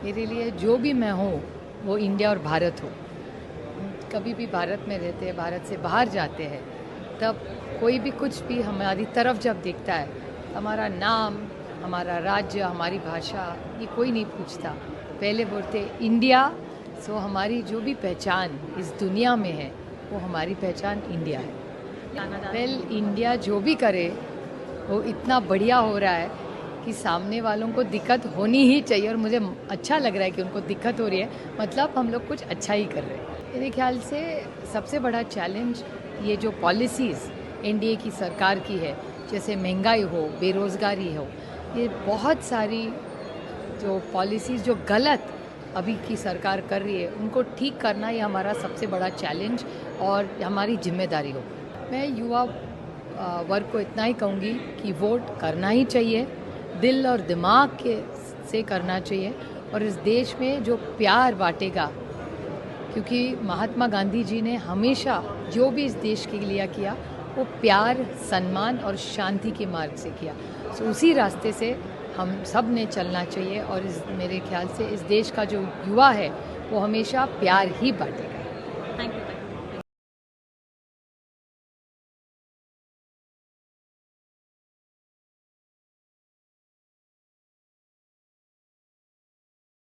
मेरे लिए जो भी मैं हूँ वो इंडिया और भारत हो। कभी भी भारत में रहते हैं, भारत से बाहर जाते हैं, तब कोई भी कुछ भी हमारी तरफ जब देखता है, हमारा नाम, हमारा राज्य, हमारी भाषा, ये कोई नहीं पूछता। पहले बोलते इंडिया। सो हमारी जो भी पहचान इस दुनिया में है वो हमारी पहचान इंडिया है। वेल, इंडिया जो भी करे वो इतना बढ़िया हो रहा है कि सामने वालों को दिक्कत होनी ही चाहिए, और मुझे अच्छा लग रहा है कि उनको दिक्कत हो रही है, मतलब हम लोग कुछ अच्छा ही कर रहे हैं। मेरे ख्याल से सबसे बड़ा चैलेंज ये जो पॉलिसीज़ एनडीए की सरकार की है, जैसे महंगाई हो, बेरोज़गारी हो, ये बहुत सारी जो पॉलिसीज़ जो गलत अभी की सरकार कर रही है, उनको ठीक करना ये हमारा सबसे बड़ा चैलेंज और हमारी जिम्मेदारी हो। मैं युवा वर्ग को इतना ही कहूँगी कि वोट करना ही चाहिए, दिल और दिमाग के से करना चाहिए, और इस देश में जो प्यार बांटेगा, क्योंकि महात्मा गांधी जी ने हमेशा जो भी इस देश के लिए किया वो प्यार, सम्मान और शांति के मार्ग से किया। सो उसी रास्ते से हम सब ने चलना चाहिए, और मेरे ख्याल से इस देश का जो युवा है वो हमेशा प्यार ही बांटेगा।